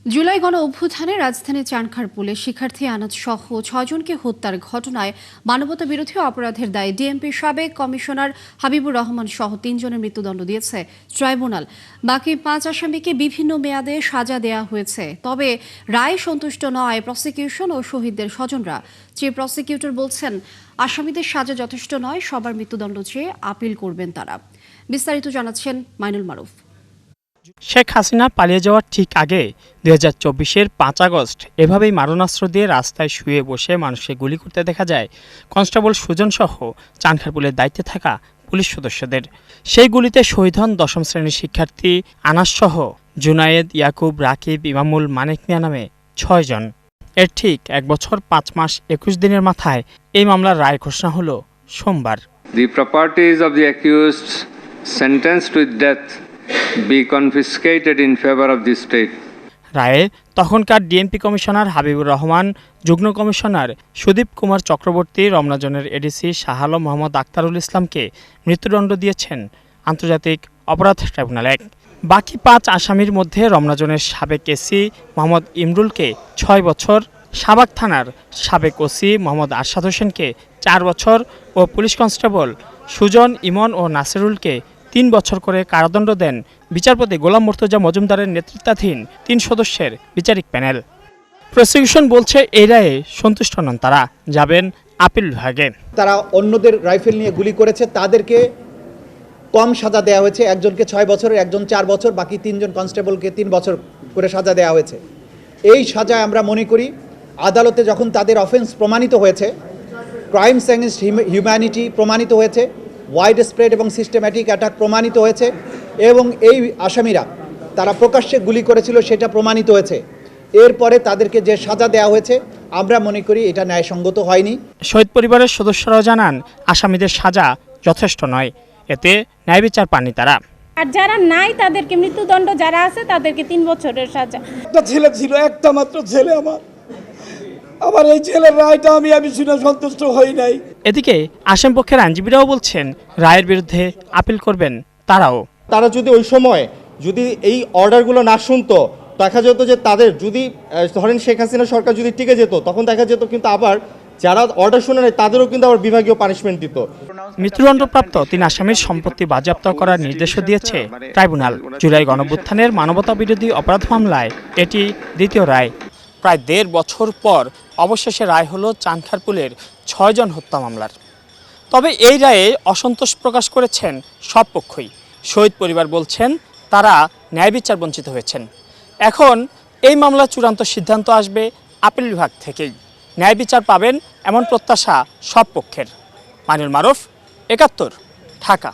জুলাই গণ অভ্যুত্থানে রাজধানীর চানখারপুলে শিক্ষার্থী আনাজ সহ ৬ জনকে হত্যার ঘটনায় মানবতা বিরোধী অপরাধের দায়ে ডিএমপির সাবেক কমিশনার হাবিবুর রহমান সহ ৩ জনের মৃত্যুদণ্ড দিয়েছে ট্রাইব্যুনাল। বাকি ৫ আসামিকে বিভিন্ন মেয়াদে সাজা দেওয়া হয়েছে। তবে রায় সন্তুষ্ট নয় প্রসিকিউশন ও শহীদদের স্বজনরা। চিফ প্রসিকিউটর বলছেন, আসামিদের সাজা যথেষ্ট নয়, সবার মৃত্যুদণ্ড চেয়ে আপিল করবেন তারা। বিস্তারিত জানাচ্ছেন মাইনুল মারুফ। শেখ হাসিনা পালিয়ে যাওয়ার ঠিক আগে 2024-এর 5 আগস্ট এভাবেই মারণাস্ত্র দিয়ে রাস্তায় শুয়ে বসে মানুষকে গুলি করতে দেখা যায় কনস্টেবল সুজন সহ চানখারপুলের দায়িত্বে থাকা পুলিশ সদস্যদের। সেই গুলিতে শহীদ হন 10ম শ্রেণীর শিক্ষার্থী আনাস সহ জুনায়েদ, ইয়াকুব, রাকিব, ইমামুল, মানিক মিয়া নামে 6 জন। এর ঠিক 1 বছর 5 মাস 21 দিনের মাথায় এই মামলার রায় ঘোষণা হলো সোমবার। The properties of the accused sentenced with death be confiscated in favor of the state. রায়ে তখনকার ডিএমপি কমিশনার হাবিবুর রহমান, যুগ্ম কমিশনার সুদীপ কুমার চক্রবর্তী, রমনা জোনের এডিসি শাহ আলম মোহাম্মদ আখতারুল ইসলামকে মৃত্যুদণ্ড দিয়েছেন আন্তর্জাতিক অপরাধ ট্রাইব্যুনাল 1। বাকি 5 আসামির মধ্যে রমনা জোনের সাবেক এসি মোহাম্মদ ইমরুলকে 6 বছর, সাবাক থানার সাবেক ওসি মোহাম্মদ আরশাদ হোসেনকে 4 বছর ও পুলিশ কনস্টেবল সুজন, ইমন ও নাসিরুলকে 3 বছর করে কারাদণ্ড দেন বিচারপতি গোলাম মুর্তজা মজুমদারের নেতৃত্বাধীন 3 সদস্যের বিচারিক প্যানেল। প্রসিকিউশন বলছে এই রায়ে সন্তুষ্ট নন তারা, যাবেন আপিল বিভাগে। তারা অন্যদের রাইফেল নিয়ে গুলি করেছে, তাদেরকে কম সাজা দেওয়া হয়েছে। একজনকে 6 বছরের, একজন 4 বছর, বাকি 3 জন কনস্টেবলকে 3 বছর করে সাজা দেওয়া হয়েছে। এই সাজা আমরা মনে করি আদালতে যখন তাদের অফেন্স প্রমাণিত হয়েছে, ক্রাইমস এগেনস্ট হিউম্যানিটি প্রমাণিত হয়েছে, ওয়াইড স্প্রেড এবং সিস্টেম্যাটিক অ্যাটাক প্রমাণিত হয়েছে এবং এই আসামিরা তারা প্রকাশ্যে গুলি করেছিল সেটা প্রমাণিত হয়েছে। এরপরে তাদেরকে যে সাজা দেওয়া হয়েছে আমরা মনে করি এটা ন্যায়সঙ্গত হয়নি। শহীদ পরিবারের সদস্যরাও জানান আসামিদের সাজা যথেষ্ট নয়, এতে ন্যায় বিচার পাননি তারা। আর যারা নাই তাদেরকে মৃত্যুদণ্ড, যারা আছে তাদেরকে 3 বছরের সাজা। একটা ছেলে ছিল, একটা মাত্র ছেলে আমার এই ছেলের রায়টা আমি শুনে সন্তুষ্ট হই নাই। এদিকে আসাম পক্ষের আইনজীবীরাও বলছেন রায়ের বিরুদ্ধে আপিল করবেন তারাও। তারা যদি ওই সময় যদি এই অর্ডারগুলো না শুনতো, দেখা যেত যে তাদের যদি ধরেন শেখ হাসিনা সরকার যদি টিকে যেত, তখন দেখা যেত কিন্তু আবার যারা অর্ডার শুনে নেয় তাদেরও কিন্তু আবার বিভাগীয় পানিশমেন্ট দিত। মৃত্যুদণ্ডপ্রাপ্ত 3 আসামির সম্পত্তি বাজেয়াপ্ত করার নির্দেশও দিয়েছে ট্রাইব্যুনাল। জুলাই গণঅভ্যুত্থানের মানবতা বিরোধী অপরাধ মামলায় এটি দ্বিতীয় রায়। প্রায় 1.5 বছর পর অবশেষে রায় হলো চানখারপুলের 6 জন হত্যা মামলার। তবে এই রায়ে অসন্তোষ প্রকাশ করেছেন সব পক্ষই। শহীদ পরিবার বলছেন তারা ন্যায় বিচার বঞ্চিত হয়েছেন। এখন এই মামলার চূড়ান্ত সিদ্ধান্ত আসবে আপিল বিভাগ থেকেই। ন্যায় বিচার পাবেন এমন প্রত্যাশা সব পক্ষের। মাইনুল মারুফ, 71, ঢাকা।